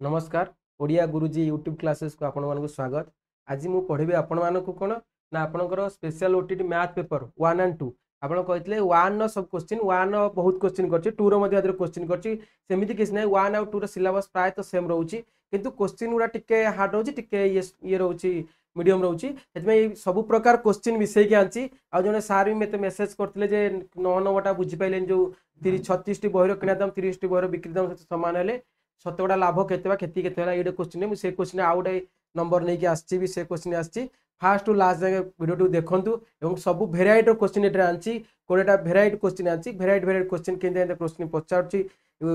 नमस्कार ओडिया गुरुजी YouTube classes को आपण मानक स्वागत। आज मु पढ़ेबी आपण मानक कोन ना आपनकर special OTT math paper 1 and 2 आपण कहते 1 नो सब क्वेश्चन 1 बहुत क्वेश्चन करछि 2 रो मध्ये क्वेश्चन करछि सेमिति किछ नै 1 और 2 रो सिलेबस प्राय तो सेम रहउछि किंतु क्वेश्चन गुडा टिके हार्ड रहउछि टिके ये रहउछि मीडियम रहउछि एतमे सब प्रकार क्वेश्चन मिसै के आंछि आ जने सार भी मते मेसेज करथिले जे 9 नंबरटा बुझि पाइलेन जो 36 टी बहिरो किना दाम 30 टी बहिरो बिक्री दाम समान हेले सतगुड़ा लाभ केते क्षति केते ये क्वेश्चन से क्वेश्चन आउ गोटे नंबर नहीं आसी भी से क्वेश्चन आसी फास्ट टू लास्ट जाए वीडियो देखूँ और सब भेराइट क्वेश्चन ये आनी कोड़ा भेराइट क्वेश्चन आनी भेराइट क्वेश्चन के क्वेश्चन पचार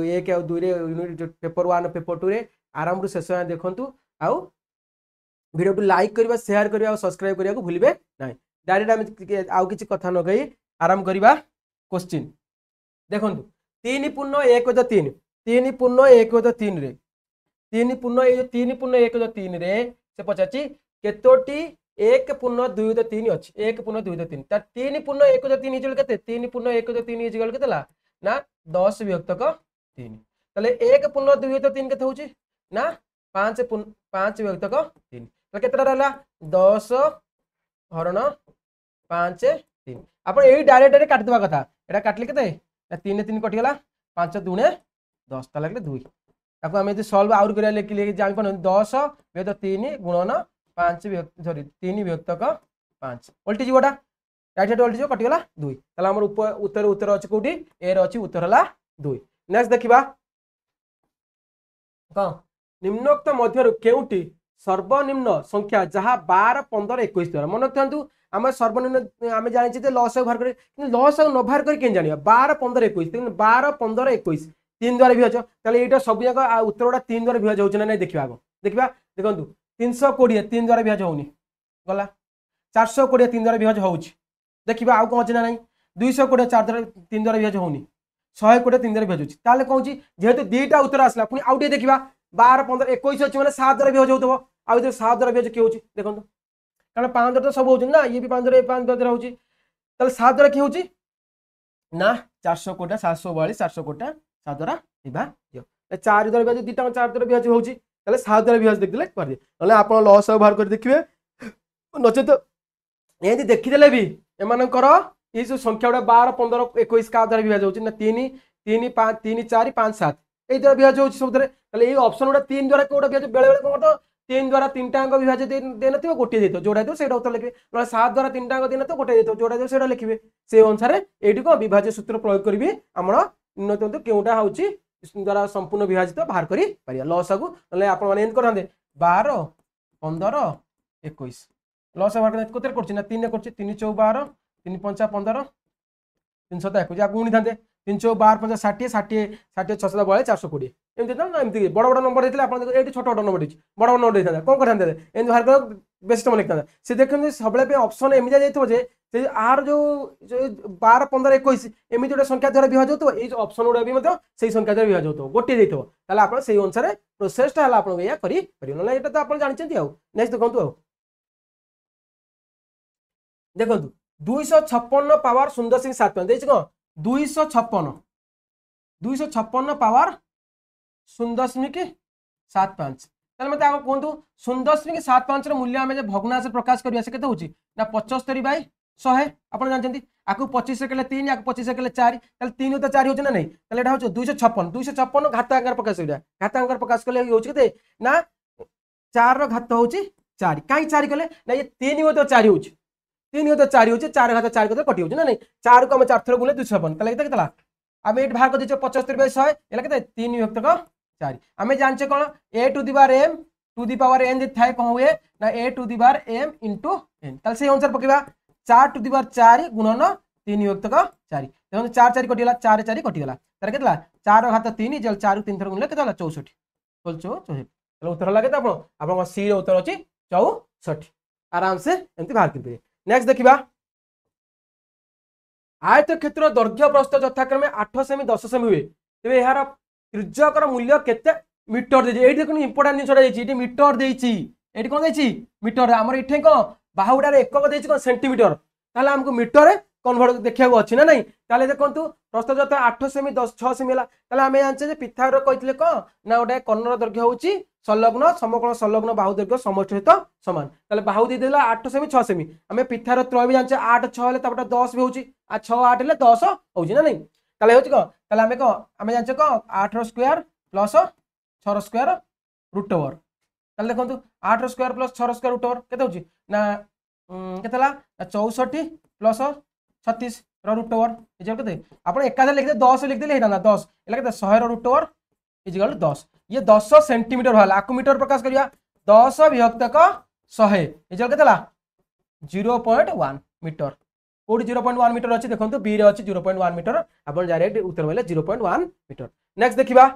एक आ दुई पेपर 1 पेपर 2 रे आराम शेष देखूँ आउ वीडियो को लाइक करवा शेयर करवा सब्सक्राइब करने को भूलिए ना डायरेक्ट आम आउ कि कथा न कही आराम करवा क्वेश्चन देखो 3.1 3.1 रे 3.1 रे से पचाची केतोटी 1.2 अछि 1.2 ता 3.1 इजल केते 3.1 इजल केतेला ना 10 विभक्तक 3 तले 1.2 केते होची ना 5 विभक्तक 3 तो केतेटा रहला 10 हरण 5 3 आपण एई डायरेक्ट काट देबा कथा एटा काटले केते 3 3 कटि गेला 5 2 10 ता लगले 2 ताको हम यदि सॉल्व आउट करिया लेखि जानि पन 10 विभक्त 3 गुणन 5 विभक्त सॉरी 3 विभक्तक 5 उल्टी जीवटा राइट साइड उल्टी जीव कटि गेला 2 तला हमर उत्तर उत्तर अछि कोठी ए रे अछि उत्तर हला 2 नेक्स्ट देखिबा क निम्नोक्त मध्यरु केउटी सर्वनिम्न संख्या जहा 12 15 21 द्वारा मन रखथांतु आम सर्वनिम्न आम जानी लस बाहर कर लस न बाहर कर जाना 12 15 21 12 15 21 3 द्वारा विभाज ये सब जाक उत्तर गुड़ा 3 द्वारा विभाज होना नहीं देखा आग देखा देखो 320 3 द्वारा विभाज होनी गला 420 3 द्वारा विभाज हो देखा आउ कौन अच्छे ना 220 4 द्वारा 3 द्वारा विभाज होनी 120 3 द्वारा विभाज होता कौन जेहेतु दुईटा उत्तर आसला पुणी आउ देखा 12 15 21 अच्छे मैंने 7 द्वारा विभाज हो आउ 7 द्वारा विभाज किए देखो कारण 5 द्वारा तो सब हो ना ये भी 5 द्वारा 5 द्वारा होची 7 द्वारा किए होची ना 400 कोटा 742 400 कोटा 7 द्वारा विभाज्य 4 द्वारा विभाज्य दुईटा 4 द्वारा विभाज्य होची 7 द्वारा विभाज्य देखिले कर दे नले आपण लॉस बाहर कर देखिबे नचे तो एंती देखिदेले भी एमानकर ये जो संख्या गुड़ा 12 15 21 का द्वारा विभाज्य होची ना 3 3 5 3 4 5 7 ए द्वारा विभाज्य होची सब द्वारा तले ये ऑप्शन गुड़ा 3 द्वारा कोडा विभाज्य बेले बेले कोन तो 3 द्वारा 3 टांग विभाज्य दे नथिबो गोटे देतो जोड़ा दे सेटा उत्तर लिखबे न 7 द्वारा 3 टांग दे नतो गोटे देतो जोड़ा दे सेटा लिखबे से अनुसार एठी को विभाज्य सूत्र प्रयोग करबी हमर उन्नत केउटा होची द्वारा संपूर्ण विभाजित बाहर करी परिया लॉस को नले आपण माने एंड करहांदे 12 15 21 लॉस बाहर करते कोतर करछि ना 3 करछि 3 4 12 3 5 15 300 21 आ गुणी थांदे 3 4 12 5 60 60 60 600 बळे 420 एमती ना एमती बड़ बड़ नंबर देथिले आपण एठी छोट छोट नंबर देछि बड़ बड़ नंबर देथांदा कोन करथांदे एन बाहर कर बेस्ट समय लिखथांदा से देखन सबले पे ऑप्शन एमि जाइतो जे से आर जो 12 15 21 एमि जोटा संख्या द्वारा विभाज होतो ए ऑप्शन गुडा भी मतो सेही संख्या द्वारा विभाज होतो गोटे देतो ताले आपण सेही अनुसार प्रोसेस ता हला आपण या करी परियो नले एटा तो आपण जानिचंती आ नेक्स्ट देखंतु आ देखंतु 256 पावर 0.75 देछि को 256 पावर 0.75 ताले मते आ कोंतु 0.75 रो मूल्य हमें जे भग्नांश प्रकाश करिया से केते होची ना 75/100 आपण जानचंती आकु 25 से केले 3 आकु 25 से केले 4 ताले 3 तो 4 होची ना नहीं ताले एटा होची 256 घातांकार प्रकाश करिया घातांकार प्रकाश कले होची केते ना 4 रो घात होची 4 काई 4 कले ना ये 3 हो तो 4 होची 3 हो तो 4 होची 4 घात 4 कते कटि होची ना नहीं 4 को हम 4 थर गुले 256 ताले केते केतला आम ये भाग कर 75/100 एला केते 3 विभक्त 4 आमे जानचे कोन a to the power m to the power n जे थाए कोन हुए ना a to the power m * n ताले से अनुसार पकेबा 4 टू द पावर 4 गुणन 3 विभक्त 4 देखो 4 4 कटिला 4 4 कटिला तार केतला 4 घात 3 जल 4 3 थर गुणले केतला 64 बोल 64 ताले उत्तर लागे त आपण सी रे उत्तर अछि 64 आराम से एंती बाहर कर नेक्स्ट देखिबा आयत क्षेत्र दैर्घ्य प्रस्थ यथाक्रमे 8 सेमी 10 सेमी हुए तेबे यार त्रिज्यकर मूल्य केते मीटर दे एठी देखो इंपोर्टेंट जिनसडा देछि एठी मीटर देछि एठी कोन देछि मीटर हमर इठे को बाहुडारे एकक देछि को सेंटीमीटर ताले हमको मीटर कन्वर्ट देखा अच्छी ना नहीं ताले देखो प्रस्थ जो 8 सेमी 10 6 सेमी है ताले आम जानचे जे पिथागोरस कहते कौन ना गोटे कर्णर दैर्घ्य हूँ संलग्न समकोण संलग्न बाहु दैर्घ्य समष्टि सहित सामान ताले बाहु देदेला 8 सेमी 6 सेमी आम पिथागोरस त्रय भी जानचे 8 6 हेले 10 भी होची आ 6 8 हेले 10 होची ना नहीं ताले होची कौन ताले आम कौन आम जानचे कौन 8 रो स्क्वायर प्लस 6 रो स्क्वायर रूट ओवर ताले देखो 8 रो स्क्वायर प्लस 6 रो स्क्वायर रूट ओवर केते होची ना केतेला 64 प्लस 36 रूट ओवर इजल के आप एकाधे लिखते 10 लिखदे होता 10 एला के 100 रूट ओवर इजल 10 ये 10 सेंटीमीटर भाला आकु मीटर प्रकाश करिया 10 विभक्तक 100 इजल के 0.1 मीटर कोडी 0.1 मीटर अछि देखंतु बी रे अछि 0.1 मीटर आपण डायरेक्ट उत्तर बोले 0.1 मीटर नेक्स्ट देखिबा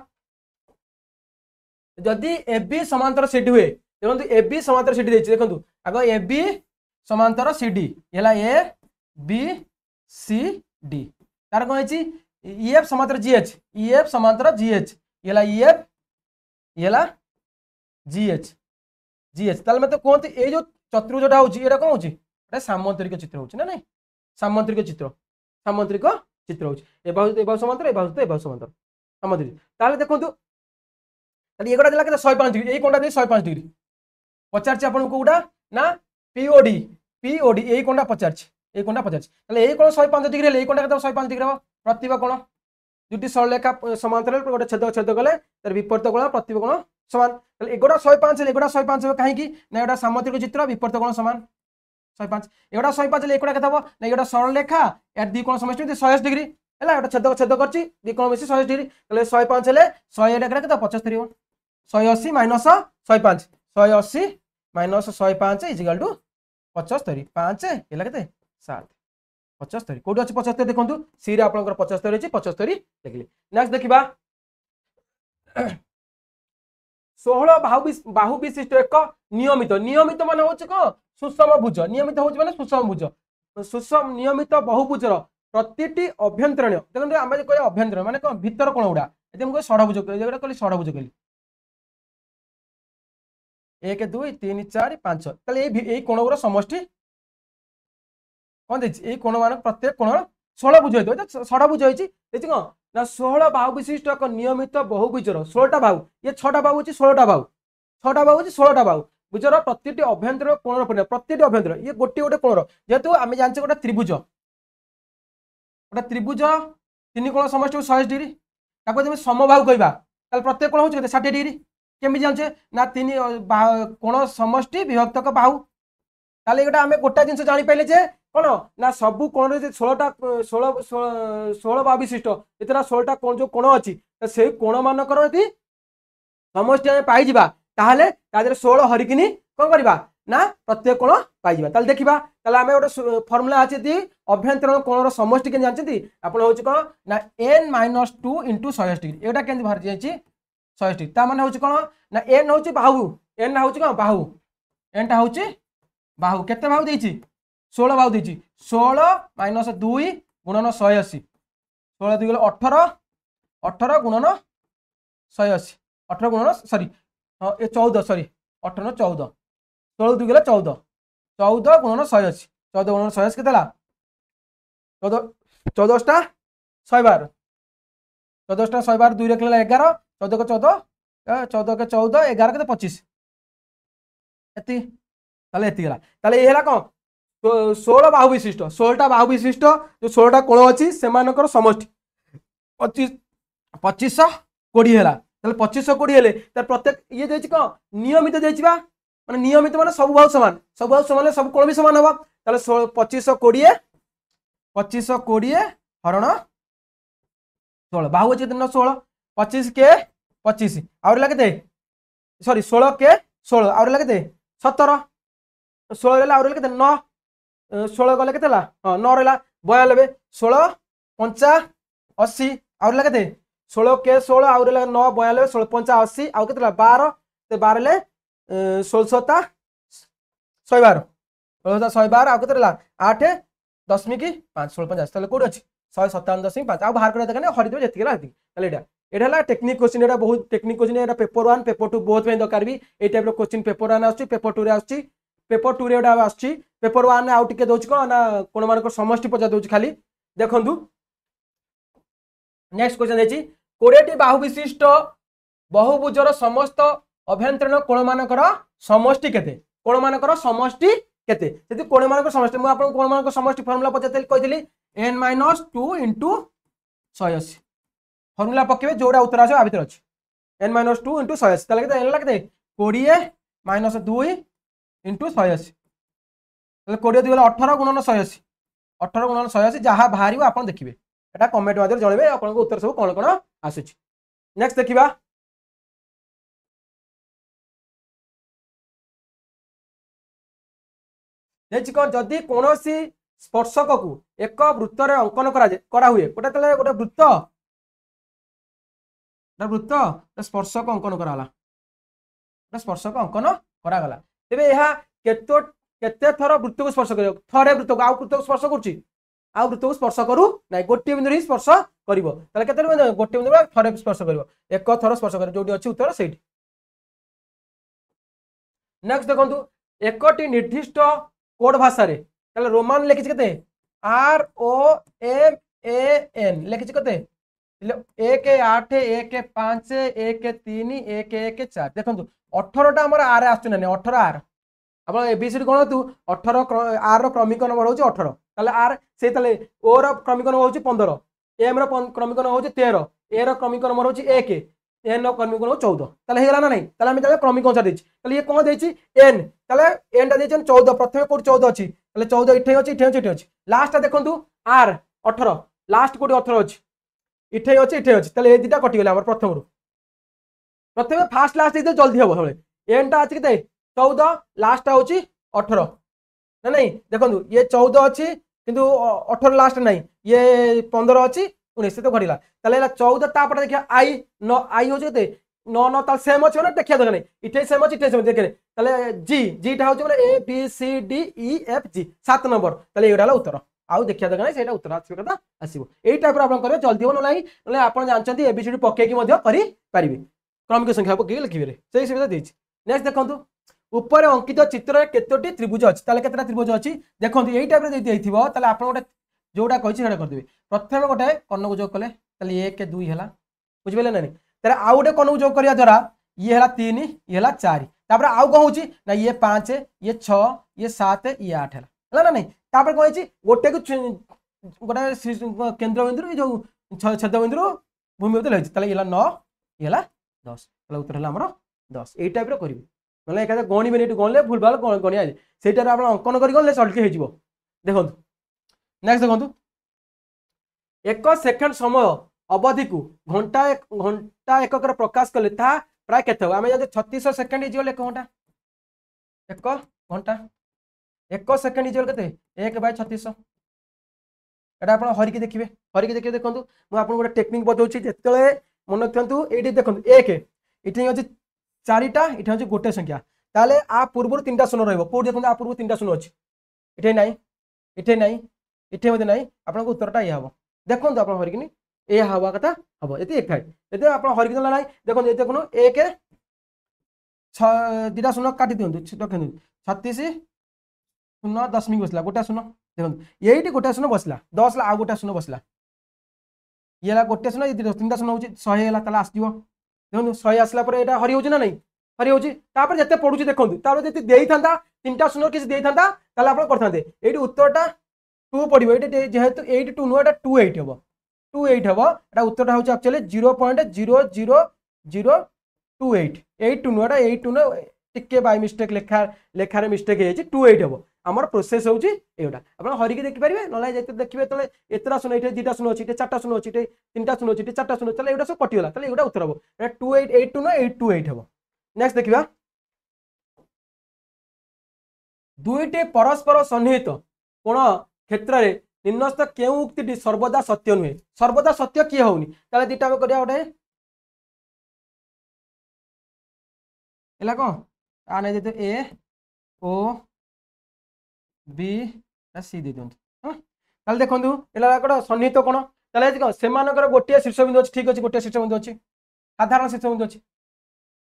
जदि एबी समांतर सीडी हुए देखंतु एबी समांतर सीडी देछि देखंतु आगो एबी समांतर सीडी हला ए बी सी डी तार कोन अछि ईएफ समांतर जीएच ईएफ समांतर जीएच येला ईएफ येला जीएच जीएच ताल मते कोनती ए जो चतुर्भुजटा होची एटा कोन होची एटा सामांतरिक चित्र होची ना नहीं सामांतरिक चित्र होची ए बाहु समांतर ए बाहु समांतर सामांतरिक ताले देखंतु ताले एगोडा देला के 105 डिग्री ए कोनटा दे 105 डिग्री पचारची आपण कोडा ना पीओडी पीओडी ए कोनटा पचारची ए कोणा 50 তাহলে এই কোণ 105 ডিগ্রি হলে এই কোণটা কত 105 ডিগ্রি হবে প্রতিবা কোণ দুটি সরলরেখা সমান্তরাল গোটে ছেদ ছেদ গলে তার বিপরীত কোণ প্রতিবা কোণ সমান তাহলে এগোটা 105 হলে এগোটা 105 হবে কাহে কি না এটা সামান্তরিক চিত্র বিপরীত কোণ সমান 105 এগোটা 105 হলে এগোটা কত হবে না এগোটা সরলরেখা এর দুই কোণ সমষ্টি 180 ডিগ্রি হলা এটা ছেদ ছেদ করছি দুই কোণ মিশি 180 ডিগ্রি তাহলে 105 হলে 100 এটা কত 75 হবে 180 মাইনাস 105 180 মাইনাস 105 ইকুয়াল টু 75 5 এলা কত 7 75 कोडी अछि 75 देखंतु सी रे आपनकर 75 अछि 75 देखली नेक्स्ट देखिबा 16 बाहु विशिष्ट एक नियमित नियमित माने होछ को सुषम भुज नियमित होछ माने सुषम भुज सुषम नियमित बहुभुजर प्रतिटी अभ्यंतरण देखंतु हम जे कोइ अभ्यंतरण माने को भीतर कोण उडा एते हम कोइ षडभुज जेटा कहली षडभुज कहली 1 2 3 4 5 तले ए कोणवर समष्टि कौन देखिए कोण मान प्रत्येक कोण 16 भुज होइतो 6 भुज होइछि देखि कोन ना 16 बाहु विशिष्ट एक नियमित बहुभुजर 16टा बाहु ये 6टा बाहु होछि 16टा बाहु 6टा बाहु होछि 16टा बाहु भुजर प्रतिटी अभ्यंतर कोणर पर प्रतिटी अभ्यंतर ये गोटे गोटे कोणर जेतु आमे जानछे गोटे त्रिभुज तीन कोण समष्टि 180 डिग्री ताको जमे समबाहु कहबा ताल प्रत्येक कोण होछि 60 डिग्री केमि जानछे ना तीन कोण समष्टि विभक्तक बाहु ताले एटा आमे गोटा जिंस जानि पाइले जे कोन ना सबु कोण रे 16टा 16 बाहु विशिष्ट एतरा 16टा कोण जो कोण अछि से कोण मानकर यदि समष्टि आमे पाइ जिबा ताहले तादर 16 हरिकिनी कोन करबा ना प्रत्येक कोण पाइ जिबा ताले देखिबा ताले आमे गोटे फार्मूला अछि दी अभ्यंतरण कोणर समष्टि के जानछथि आपण होछि कोन ना n - 2 * 180 डिग्री एटा केन बाहर जायछि 180 डिग्री ता माने होछि कोन ना n होछि बाहु n होछि कोन बाहु n टा होछि बाहु केते बाहु देछि 16 बाहु देछि 16 - 2 गुणन 180 16 2 18 18 गुणन 180 18 गुणन सॉरी हां ए 14 सॉरी 18 14 16 2 14 14 गुणन 180 14 गुणन 180 केतला 14 14 टा 112 14 टा 112 2 रखला 11 14 को 14 14 के 14 11 के 25 एति ताले एति गला ताले ए हला कोन 16 बाहु विशिष्ट 16टा बाहु विशिष्ट जो 16टा कोण अछि सेमानकर समष्टि 25 2500 कोडी हला ताले 2500 कोडी हेले त प्रत्येक ये देछि कोन नियमित देछि बा माने नियमित माने सब बाहु समान सब कोण भी समान होबा ताले 2500 कोडी हरण 16 बाहु अछि दिन 16 25 के 25 और लागते सॉरी 16 के 16 और लागते 17 16 रेला और लागते 9 16 गले केतेला हां 9 रेला 92 16 50 80 और लागते 16 के 16 और रेला 9 92 16 50 80 और केतेला 12 ते 12 ले 16 112 112 और केतेला 8 दशमिक 5 16 50 तले कोड अछि 157.5 आ बाहर करे देखने हरि देबे जति गेला हति तले एटा हला टेक्निक क्वेश्चन एटा बहुत टेक्निक क्वेश्चन एटा पेपर 1 पेपर 2 बहुत में दरकार भी ए टाइप रो क्वेश्चन पेपर 1 आछी पेपर 2 रे आछी पेपर 2 रे आछि पेपर 1 आउ टिके दोछ को ना कोन मान समष्टि पचा दोछ खाली देखंतु नेक्स्ट क्वेश्चन देछि 20 टी बाहु विशिष्ट बहुभुजर समस्त अभ्यंतरण कोण मानकर समष्टि केते कोण मानकर समष्टि केते जदि कोण मानकर समष्टि मु आपन कोण मानकर समष्टि फार्मूला पचातली कहितली n - 2 * 180 फार्मूला पकेबे जोडा उत्तर आछो आ भीतर अछि n - 2 * 180 तले केते n लागते 20 - 2 * 180 तले 20 2 गला 18 * 180 18 * 180 जहा बाहरिबो आपन देखिबे एटा कमेंट माध्यम जणेबे आपन को उत्तर सब कोन कोन आसुछि नेक्स्ट देखिबा जदि कौन स्पर्शक को एक वृत्त अंकन करा हुए गोटे गोटे वृत्त वृत्त स्पर्शक अंकन कराला स्पर्शक अंकन करागला तेरे यह केते थर वृत्त को स्पर्श कर थरे वृत्त को आउ वृत्त को स्पर्श करुच्ची आउ वृत्त को स्पर्श करू ना गोटे बिंदु ही स्पर्श कर गोटे बिंदु थरे स्पर्श कर एक थर स्पर्श कर जो अच्छी उत्तर से नेक्स्ट देखो एक निर्दिष्ट कोड भाषा रे ताले रोमान लिखि केते ROMAN लिखि केते 1 8 1 5 1 3 1 1 4 देखंतु 18 टा हमर आर आस्तु ना 18 आर अपन एबीसीडी गणतु 18 आर रो क्रमिक नंबर होची 18 ताले आर से ताले ओ रो क्रमिक नंबर होची 15 एम रो क्रमिक नंबर होची 13 ए रो क्रमिक नंबर होची 1 एन रो क्रमिक नंबर 14 ताले हे गला ना नहीं ताले हम ताले क्रमिक अनुसार देछि ताले ये कोन देछि एन ताले एन टा देछन 14 प्रथमे कोड 14 अछि ताले 14 इठे अछि लास्ट देखंतु आर 18 लास्ट कोड 18 अछि इठे अछि ताले ए दिटा कटि गेला हमर प्रथम रु प्रथमे फास्ट लास्ट दे जल्दी हबो हबे एन टा अछि केते 14 लास्ट होची 18 ना नहीं देखंतु ये 14 अछि किंतु 18 लास्ट नहीं ये 15 अछि 19 तो घड़ीला ताले 14 तापटा देखिया आई न आई हो जते न न ता सेम अछि ना देखिया दगने इठे सेम अछि इठे सेम देखने ताले जी जी टा होची बोले A B C D E F G 7 number ताले एडाला उत्तर आउ देखिया दगने सेटा उत्तर आसी कथा आसीबो एई टाइप रो आपण करे जल्दी हो नाही नले आपण जानचंती एबीसीडी पक्के की मध्य करि परिबे क्रमिक संख्या पक्के लिखिबे रे सेही सुविधा देछि नेक्स्ट देखंतु ऊपर अंकित चित्र केतोटी त्रिभुज अछि ताले केतरा त्रिभुज अछि देखंतु एई टाइप रे दे देथिबो ताले आपण गोटे जोडा कहि सेटा कर देबे प्रथम गोटे कर्ण को जोग कले ताले 1 2 हला बुझबेले ना तारे आउ गोटे कर्ण को जोग करिया द्वारा ये हला 3 ये हला 4 तापर आउ को होची ना ये 5 ये 6 ये 7 ये 8 हला ना नहीं तापर को होची गोटे को गोटे केंद्र बिंदु जो छेद बिंदु भूमि होते लइची ताले ये हला 9 ये हला 10 ताले उत्तर हला हमर 10 एई टाइप रो करिवे मतलब एका गणी बेनी गणले भूल भाल गणी आइ सेटार आपण अंकन करि गणले सल्टी हे जिवो देखंतु नेक्स्ट देखंतु 1 सेकंड समय अवधि को घंटा एकक प्रकाश कले ता प्राय केते आमे जदि 3600 सेकंड इजियो 1 घंटा 1 घंटा 1 सेकंड इजियो केते 1/3600 एटा आपण हरिकी देखिबे देखंतु मु आपण गोटे टेक्निक बतौछि जेतले मन रखंतु एठी देखंतु 1 इठी अछि 4टा इठी अछि गोटे संख्या ताले आ पूर्व 3टा शून्य रहइबो कोड देखंतु आ पूर्व 3टा शून्य अछि इठे नाही इठे मध्ये नाही आपण को उत्तरटा ये हबो देखंतु आपण हरिकिनी ए हवा कथा हबो एते एक थाय एते आपण हरिकिन नाही देखंतु एते कोनो 1 6 दिटा शून्य काटि दियंतु देखंतु 36 शून्य दशमिक बसला गोटा शून्य देखंतु एइटी गोटा शून्य बसला 10 ला आ गोटा शून्य बसला येला गोटे शून्य 3टा शून्य होची 100 हेला ताला आसीबो देखंतु 100 आसला पर एटा हरि होची ना नहीं हरि होची तापर जते पडुची देखंतु तापर जते देई थांदा 3टा शून्य किछ देई थांदा ताला आपण करथांते एइटी उत्तरटा 2 पडिबो एइटी जेहेतु 82 नो एटा 28 हबो 28 हबो एटा उत्तरटा होची एक्चुअली 0.00028 82 नो एटा 82 नो टिके बाय मिस्टेक लेखा रे मिस्टेक हे 28 हबो हमर प्रोसेस होची एटा आपण हरि के देखि परिबे नले जेते देखिबे तले एतरा सुनो एटे दिटा सुनो अछि एटे चारटा सुनो अछि एटे तीनटा सुनो अछि एटे चारटा सुनो तले एटा सब कटि होला तले एटा उत्तर हबो 2882 नो 828 हबो नेक्स्ट देखिबा दुईटे परस्पर सन्निहित कोण क्षेत्र रे निम्नस्थ केउ उक्तिटी सर्वदा सत्य नुहे सर्वदा सत्य किए होउनी तले दिटा में करिया ओटे एला को आने देते ए ओ बी सी दे दियंतु हां ताले देखंतु एला कोड सन्निहित कोण ताले देखो सेमानकर गोटे शीर्षबिंदु अछि ठीक अछि गोटे शीर्षबिंदु अछि साधारण शीर्षबिंदु अछि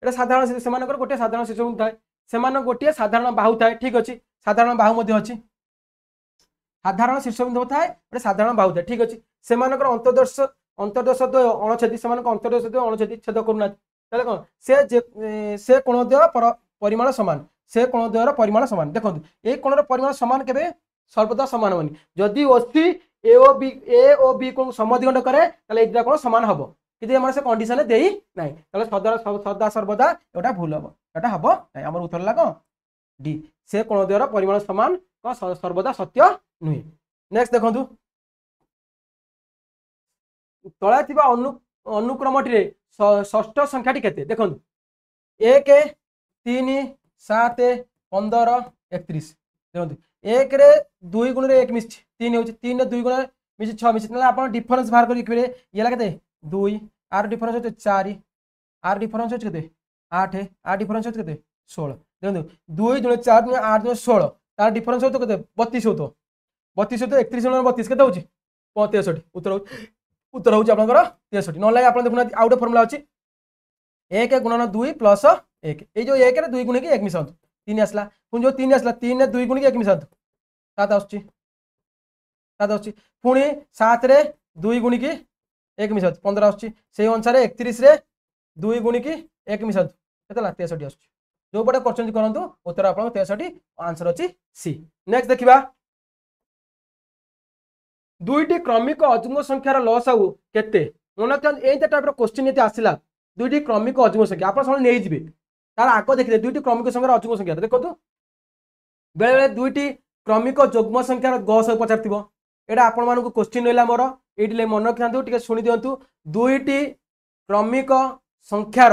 एटा साधारण सेमानकर गोटे साधारण शीर्षबिंदु थाए सेमान गोटे साधारण बाहु थाए ठीक अच्छे साधारण बाहु अच्छी साधारण शीर्षबिंदु थाए गोटे साधारण बाहु थाए ठीक अच्छे से अंतर्देश द्वय अणछेदी से अंतर्देश द्वय अणछेदी छेद करूना कौन से कोण द्वयर परिमाण सामान से कोण द्वयर परिमाण सामान देखो ये कोणर परिमाण सामान के सर्वदा सामान होनी जदि ओसी ए ओ बी को समद्विखंड करे ताले एटा कोण समान हबो किंतु एमाने से कंडीशन देई नाही ताले सदा सर्वदा एटा भूल हबो एटा हबो नाही हमर उत्तर ला कोन डी से कोण द्वयर परिमाण समान को सर्वदा सत्य नुहे नेक्स्ट देखंतु तळे थिबा अनुक्रमटी रे षष्ठ संख्याटी केते देखंतु 1 3 7 15 31 देखंतु 1 रे 2 गुण रे 1 मिस 3 होची 3 रे 2 गुण मिस 6 मिस ना आपण डिफरेंस बाहर करि लिखबे येला केते 2 आर डिफरेंस होते 4 आर डिफरेंस होते केते 8 आर डिफरेंस होते केते 16 देखंतु 2 गुण 4 गुण 8 गुण 16 तार डिफरेंस होते केते 32 होतो 32 होतो 31 गुण 32 केते होची 65 उत्तर होची आपनकर 63 न लाइ आपण देखुना आउट फार्मूला अछि 1 गुणन 2 प्लस 1 ए जो 1 रे 2 गुण के 1 मिसांतु 3 आसला पुनी जो 3 आसला 3 रे 2 गुण के 1 मिसांतु 7 आछी पुनी 7 रे 2 गुण की 1 मिसांतु 15 आछी से अनुसार 31 रे 2 गुण की 1 मिसांतु केतला 63 आछी जो पटे क्वेश्चन करंतु उत्तर आपन 63 आंसर अछि सी नेक्स्ट देखिबा दुईटी क्रमिक अजुग्म संख्यार लसागु केते मन ए टाइप रो क्वेश्चन ये आसिला दुईटी क्रमिक अजुग्म संख्या आप नहीं जिबे तार आग देखिए दुईटी क्रमिक संख्यार अजुग्म संख्या देखो बेले बेले दुईटी क्रमिक युग्म संख्यार गस पचार थी एटा आपण मानक क्वेश्चन रहा मोर ये मन रखिथांतु टिके सुनी दियंतु दुईटी क्रमिक संख्यार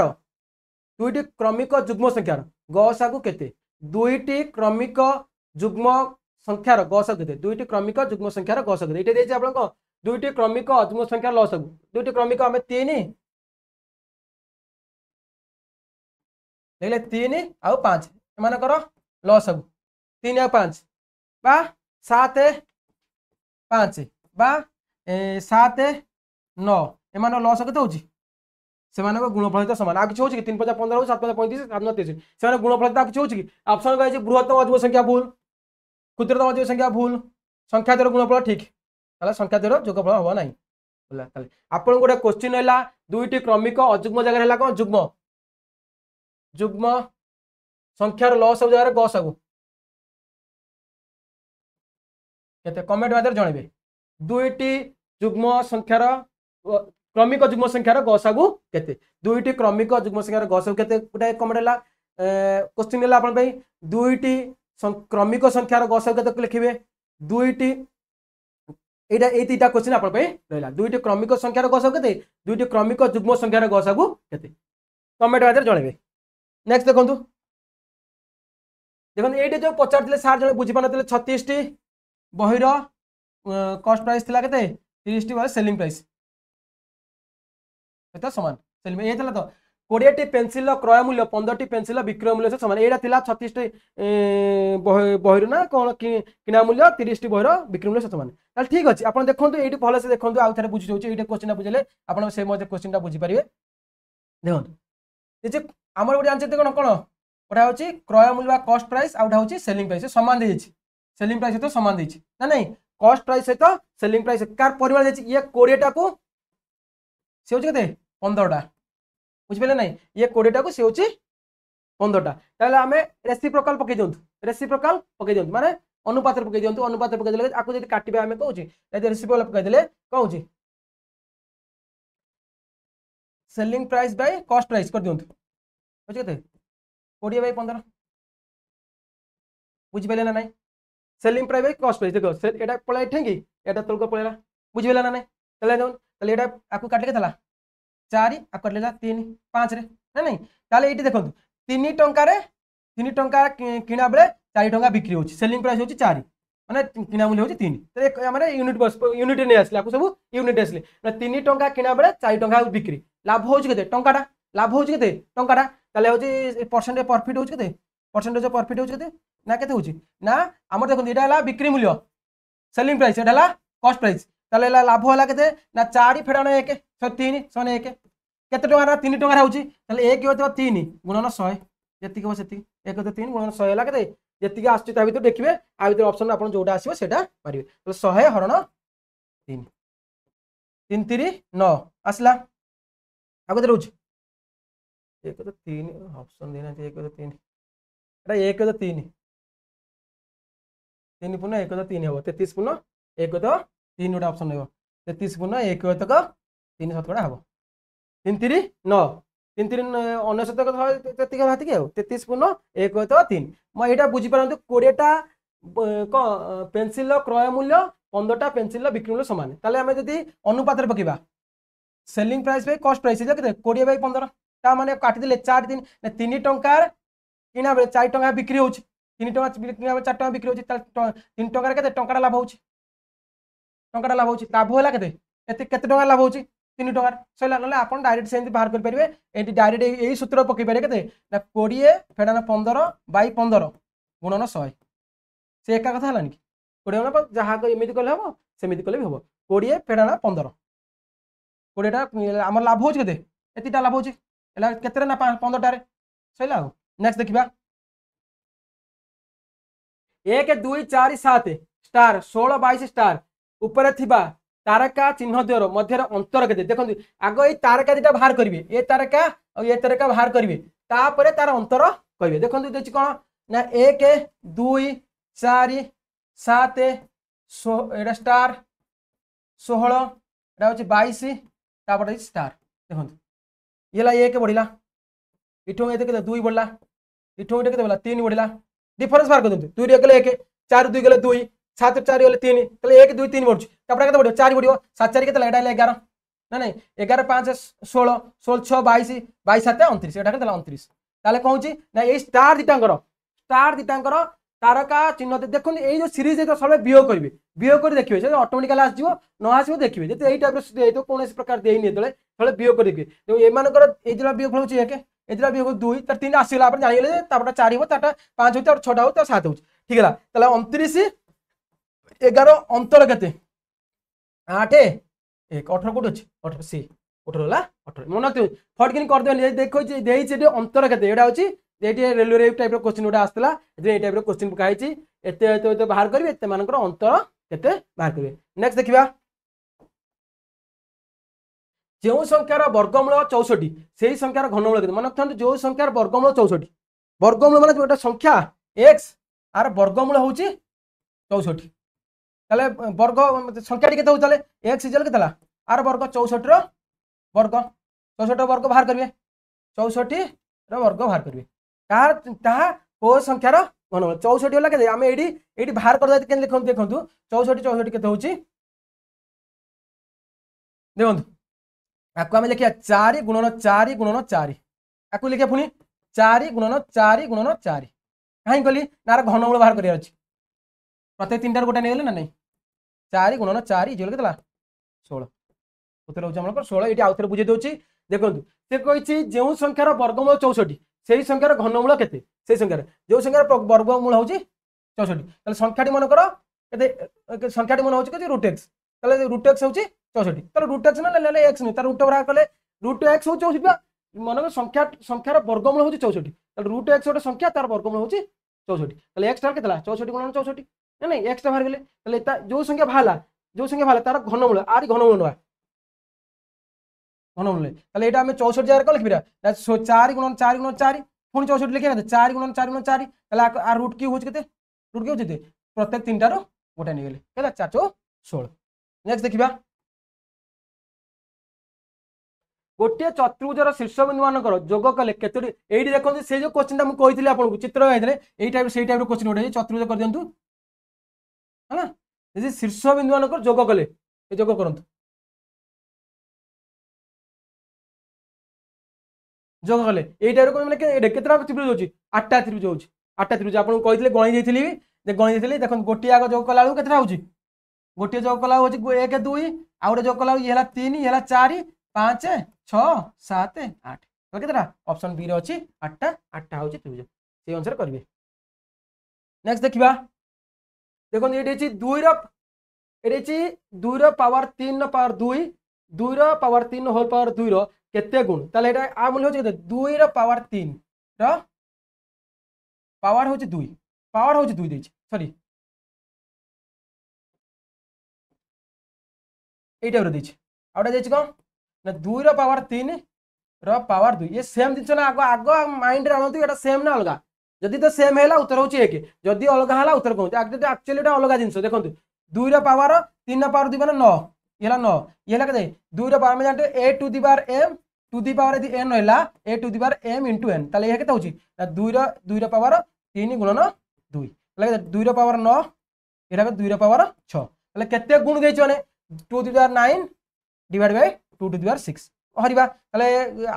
दुईटी क्रमिक युग्म संख्यार गसागु केते दुईटी क्रमिक युग्म संख्यार गस केते दुईटी क्रमिक युग्म संख्यार गस केते एटा देछि आपन को दुईटी क्रमिक अजुग्म संख्यार लसागु दुईटी क्रमिक हमें 3 देखले 3 आउ 5 एमानकर लसागु 3 आउ 5 बा 7 5 बा 7 9 एमान लस केते होची सेमान गुणफल तो समान आ किछ होची 3 5 15 7 5 35 7 9 33 सेमान गुणफल तो किछ होची ऑप्शन गाइज बृहत्तम अजुग्म संख्या भूल क्षुद्रतम अजुग्म संख्या भूल संख्या द्वयर गुणफल ठीक ताले संख्या द्वयर योगफल होबा नाही बोला ताले आपन गोटे क्वेश्चन हैला दुईटी क्रमिक अजुग्म जगह हैला कोन जुग्म जुग्म संख्यार लस सब जगह गसागु केते कमेंट माध्यम जणबे दुईटी युग्म संख्यार क्रमिक युग्म संख्यार गसागु केते दुईटी क्रमिक युग्म संख्यार गसागु केते गोटे कमेंट हैला क्वेश्चन हैला आपन पई दुईटी क्रमिक संख्यार गसागु केते लिखिबे दुईटी एटा ए तीटा क्वेश्चन आपन पई रहला दुईटी क्रमिक संख्यार गसागु केते दुईटी क्रमिक युग्म संख्यार गसागु केते कमेंट माध्यम जणबे नेक्स्ट देखंतु देखंतु एटे जो पचारथिले सार जणे बुझी पानथिले 36 टी बहिर कॉस्ट प्राइस थिला केते 30 टी बहिर सेलिंग प्राइस एटा समान सेलिंग ए थिला तो 20 टी पेंसिल क्रय मूल्य 15 टी पेंसिल विक्रय मूल्य से समान एटा थिला 36 टी बहिर ना कोन किना मूल्य 30 टी बहिर विक्रय मूल्य से समान ताल ठीक अछि आपण देखंतु एटी भले से देखंतु आ थारे बुझी जोछि एटा क्वेश्चन बुझले आपण से मते क्वेश्चन ता बुझी परिबे देखंतु जे हमर गोटे आंसर देखो कोन ओटा होछि क्रय मूल्य कॉस्ट प्राइस आउटा होछि सेलिंग प्राइस समान देछि सेलिंग प्राइस तो समान देछि ना नहीं कॉस्ट प्राइस सहित सेलिंग प्राइस कार परिमाण देछि ये 20 टा को से होछि केते 15 टा बुझ पेले नहीं ये 20 टा को से होछि 15 टा ताले हमें रेसिप्रोकल पके दियंतु माने अनुपात पके दियंतु अनुपात पके देले आको जदि काटिबे हमें कहूछि यदि रेसिप्रोकल पके देले कहूछि selling price by cost price कर दियंतु बुझ केते 20 बाय 15 बुझ पेले ना नहीं selling price by cost price देखो से एटा पळाइ ठेंगी एटा तलको पळेला बुझ पेला ना नहीं तले दोन तले एटा आको काटले केतला 4 आ काटलेला 3 5 रे ना नहीं ताले एटी देखंतु 3 टंका किना बेले 4 टंका बिक्री होची सेलिंग प्राइस होची 4 माने किना मूल्य होची 3 तो माने यूनिट ने आसले आको सब यूनिट आसले 3 टंका किना बेले 4 टंका बिक्री लाभ होची केते टंकाटा लाभ होची केते टंकाटा ताले होची परसेंटेज प्रॉफिट होची केते परसेंटेज प्रॉफिट होची केते ना केते होची ना हमर देखो एटा हला बिक्री मूल्य सेलिंग प्राइस एटा हला कॉस्ट प्राइस ताले लाभ होला केते ना 4 फेडानो 1 3 1 केते टंका 3 टंका होची ताले 1 होतो 3 गुणन 100 যেତିକି হବ ସେତିକି 1 ତ 3 ଗୁଣନ 100 ହେଲା କେତେ ଯେତିକି ଆସୁଛି ତା ଭିତରୁ ଦେଖିବେ ଆ ଭିତରୁ ଅପସନ ଆପଣ ଯୋଉଟା ଆସିବ ସେଟା ମାରିବେ ତ 100 ହରଣ 3 3 3 9 ଆସିଲା ଆଉ କେତେ ରହୁଛି 1 ତ 3 ଅପସନ ଦେଇନାହାନ୍ତି 1 ତ 3 ଏଟା 1 ତ 3 3 ପୁନ 1 ତ 3 ହବ 33 ପୁନ 1 ତ 3 ଗୋଟେ ଅପସନ ରହିବ 33 ପୁନ 1 ତକ 3 ଶତକଡ଼ା ହବ 3 3 9 3 3 99 ତେତିକି ଭାତିକି ଆଉ 33 ପୁନ 1 ତ 3 ମୁଁ ଏଇଟା ବୁଝିପାରନ୍ତୁ 20ଟା পেন্সিলର କ୍ରୟ ମୂଲ୍ୟ 15ଟା পেন্সিଲର ବିକ୍ରି ମୂଲ୍ୟ ସମାନ ତାହେଲେ ଆମେ ଯଦି ଅନୁପାତରେ ପକେଇବା ସେଲିଂ ପ୍ରାଇସ୍ ବାଇ କଷ୍ଟ ପ୍ରାଇସ୍ କେତେ 20 ବାଇ 15 ତା ମାନେ କାଟିଦେଲେ 4 3 ଟଙ୍କାର କିଣା ବେଳେ 4 ଟଙ୍କା ବିକ୍ରି ହଉଛି 3 ଟଙ୍କା କିଣା ବେଳେ 4 ଟଙ୍କା ବିକ୍ରି ହଉଛି ତାହେଲେ 3 ଟଙ୍କାରେ କେତେ ଟଙ୍କାଟା ଲାଭ ହଉଛି ଟଙ୍କାଟା ଲାଭ ହଉଛି ଲାଭ ହେଲା କେତେ କେତେ ଟଙ୍କା ଲାଭ ହଉଛି 3 ଟଙ୍କା ସଇଲା ନହେଲେ ଆପଣ डायरेक्ट ସେମିତି ବାହାର କରି ପାରିବେ ଏଠି डायरेक्ट ଏଇ ସୂତ୍ର ପକେଇ ପାରିବେ କେତେ ନା 20 ଫେଡାନ 15 ବାଇ 15 ଗୁଣନ 100 ସେ ଏକା କଥା ହେଲାନି କି 20 ଗୁଣ ଯାହା ଏମିତି କଲେ ହବ ସେମିତି କଲେ ବି ହବ 20 ଫେଡାନ 15 20ଟା ଆମର ଲାଭ ହଉଛି କେତେ ଏତିଟା ଲାଭ ହଉଛି ହେଲା କେତେରେ ନା 15ଟାରେ ସଇଲା ଆଉ ନେକ୍ସଟ ଦେଖିବା 1 2 4 7 स्टार 16 22 स्टार ऊपर थिबा तारका चिन्ह द्वार मध्य अंतर के देखो आग ये तारका दीटा बाहर करेंगे ये तारका और ये तारका बाहर करेंगे तापर तार अंतर कहे देखो देखिए कौन ना 1 2 4 7 एटा स्टार 16 एटा हूँ 22 तापर स्टार देखो ये 1 बढ़ला इठू ये 2 बढ़ला इठू ये बढ़ला 3 बढ़ला डिफरेंस बाहर कर दिखाते 2 गले 1 4 2 गले 2 7 4 गले 3 ताले 1 2 3 बढ़ुछ तापर केते बढ़ियो 4 बढ़ियो 7 4 केते एटा 11 ना नहीं 11 5 16 16 6 22 22 7 29 एटा केते 29 ताले कहूची ना ए स्टार दिटांकर तारका चिन्ह देखो ये जो सीरीज तो सब वियोग करेंगे वियोग कर देखिए से ऑटोमेटिकली आसो न आसो देखिए जब यही टाइप तो कौन प्रकार देनी जो वियोग कर देखिए एमानकर ये वियोग हूँ 1 एदिरा वियोग 2 तार 3 आसीगला आप जानिले तापटा 4 हो ताटा 5 हो तार 6टा हो तार 7 हो ठीक है ताले 29 11 अंतर केते 8 1 18 कोट अछि 18 सी 18 होला 18 मन रखियो फटकिन कर देनी देखो जे देई जे अंतर केते एडा अछि एटी रेलवे टाइप रो क्वेश्चन उडा आस्तला जे ए टाइप रो क्वेश्चन पकाई छि एते बाहर करबे एते मानकर अंतर केते बाहर करबे नेक्स्ट देखिबा जो संख्यार वर्गमूल 64 से संख्यार घनमूल केते मन रखथांतु जो संख्यार वर्गमूल 64 वर्गमूल माने गोटा संख्या x आर वर्गमूल होउची 64 ताले वर्ग संख्या केते हो ताले x इजल केतला आर वर्ग 64 रो वर्ग 64 वर्ग बाहर करिवे 64 रो वर्ग बाहर करिवे ताहा को संख्यार घनमूल 64 होला केते आमे एडी बाहर कर दे केन लिखन देखंतु 64 केते होउची देखंतु आपको आमे लिखिया 4 गुणन 4 गुणन 4 आपको लिखिया पुनी 4 गुणन 4 गुणन 4 काहे कहली नार घनमूल बाहर करिया अछि प्रत्येक तीनटार गोटा नेले ना नहीं 4 गुणन 4 इजल केतला 16 उत्तर होउची हमर 16 एटी आउथरे बुझे दोची देखंतु से कहिछि जेउ संख्यार वर्गमूल 64 सेही संख्यार घनमूल केते सेही संख्यार जो संख्यार वर्गमूल होउची 64 ताले संख्याटी मन करो केते संख्याटी मन होउची केते √x ताले √x होउची 64 ताले √x ना ले x नहीं तार √, बाहर कले √x होउची 64 मन संख्यार वर्गमूल होउची 64 ताले √x गोटे संख्या तार वर्गमूल होउची 64 ताले x तार केतला 64 गुणन 64 ना नहीं x टा बाहर गेले ताले जो संख्या भाला तार घनमूल आरी घनमूल नवा घनमूल ताले एटा हमें 64 जार को लिखबिरा 4 गुणन 4 गुणन 4 पुनी 64 लिखिया 4 गुणन 4 गुणन 4 ताले आ रूट की होउची केते रूट की होउची प्रत्येक तीनटा रो गोटा नि गेले केला 4 16 नेक्स्ट देखिबा गोटे चतुर्भुजर शीर्ष बिंदु मानकर जोग कले केतोटी एठी देखो से जो क्वेश्चन मु कहितले आपन चित्र आइतले एई टाइप से टाइप रो क्वेश्चन उठे चतुर्भुज कर दियंतु है ना जे शीर्ष बिंदु मानकर जोग कले ए जोग करंतु जोग कले एई टाइप रो माने केतरा त्रिभुज होची 8टा त्रिभुज होची 8टा त्रिभुज आपन कहितले गणि देथिली जे गणि देथिली देखो गोटी आग जोग कला केतरा होची गोटी जोग कला होची 1 2 आ गोटे जोग कला ये हला 3 ये हला 4 5 6 7 8 तो केतरा ऑप्शन बी रे अछि 8टा 8टा होची त्रिभुज से अनुसार करबे नेक्स्ट देखिबा देखो एटी अछि 2 रो एटी अछि 2 रो पावर 3 रो पावर 2 2 रो पावर 3 होल पावर 2 रो केते गुण ताले एटा आ मूल्य होची केते 2 रो पावर 3 रो पावर हूँ 2 पावर हूँ 2 देछि सॉरी এই টাইপর ଦେଇଛି আউটা ଦେଇଛି କଣ ନା 2 ର ପାୱାର 3 ର ପାୱାର 2 ये सेम जिनिस ना आग आग माइंड रे आनंतु एटा सेम ना अलगा जदि तो सेम हैला उत्तर होची 1 जदि अलगा हैला उत्तर कोन एक्चुअली एटा अलगा जिनिस देखंतु 2 रो पावर 3 रो पावर 2 माने 9 ये ला 9 ये ला केते 2 रो पावर में जानते a to the power m to the power यदि n हैला a to the power m * n ताले ये केते होची 2 रो पावर 3 गुणन 2 ताले 2 रो पावर 9 एटा 2 रो पावर 6 ताले केते गुण देछि माने 2 to the power 9 divided by 2 to the power 6 Hariba तले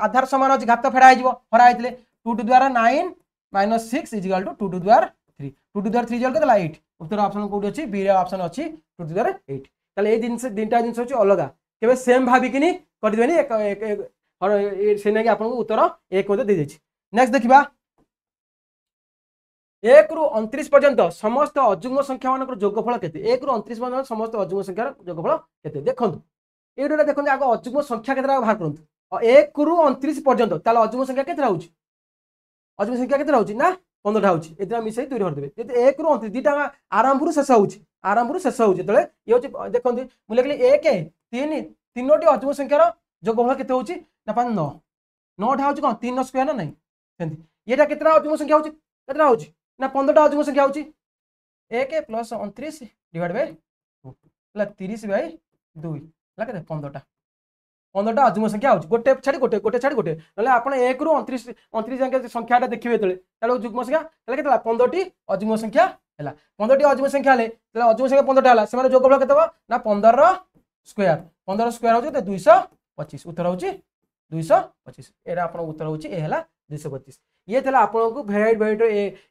आधार समान अछि घात फेडा हिजबो हरा आइतले 2 to the power 9 minus 6 is equal to 2 to the power 3 2 to the power 3 जल केतला 8 उत्तर ऑप्शन कोड अछि बी रे ऑप्शन अछि 2 to the power 8 तले ए जिंस तीनटा जिंस अछि अलगा केबे सेम भाबी किनी कर दिबेनी एक से ने कि आपन उत्तर एक मते दे देछि नेक्स्ट देखिबा 1 रु 29 पर्यंत समस्त अजुग्म संख्या मानकर जोगफल केते 1 रु 29 पर्यंत समस्त अजुग्म संख्यार जोगफल केते देखंतु एडोटा देखंतु आगो अजुग्म संख्या केतरा बाहर करंतु 1 रु 29 पर्यंत ताले अजुग्म संख्या केतरा होउची अजुग्म संख्या केतरा होउची ना 15 टा होउची एतरा मिसई 2 रे भर देबे जते 1 रु 29 दिटा आरंभ रु शेष होउची तळे ये होची देखंतु मु लेखली 1 3 तीनोटी अजुग्म संख्यार जोगफल केते होउची ना 5 9 9 टा होउची कोन 3 स्क्वायर ना नहीं सेंती एटा केतरा अजुग्म संख्या होउची केतरा होउची ना 15 टा अजुग्म संख्या होउची 1 प्लस 29 डिवाइड बाय 2 ला 30 बाय 2 ला केते 15 टा अजुग्म संख्या होउची गोटे छाडी गोटे नले आपण 1 रु 29 जाके संख्याटा देखिबे तळे ताले जुग्म संख्या ताले केतला 15 टी अजुग्म संख्या हैला 15 टी अजुग्म संख्या ले ताले अजुग्म संख्या 15 टा हैला सेमाने जोगफल केते हो ना 15 रो स्क्वायर होउची 225 उत्तर होउची 225 एरा आपण उत्तर होउची ए हैला 225 ये थला आपण को वेराइट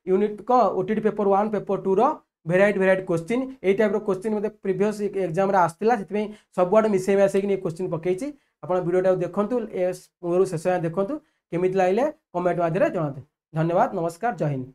यूनिट को ओटीटी पेपर 1 पेपर 2 रो वेराइट क्वेश्चन ए टाइप रो क्वेश्चन मते प्रीवियस एग्जाम रे आस्तिला सेति सब वाड मिसे आसे कि क्वेश्चन पकेछि आपण वीडियोटा देखंतु ए मोर शेष देखंतु केमिति लाइले कमेंट माध्यम रे जणाते धन्यवाद नमस्कार जय हिंद।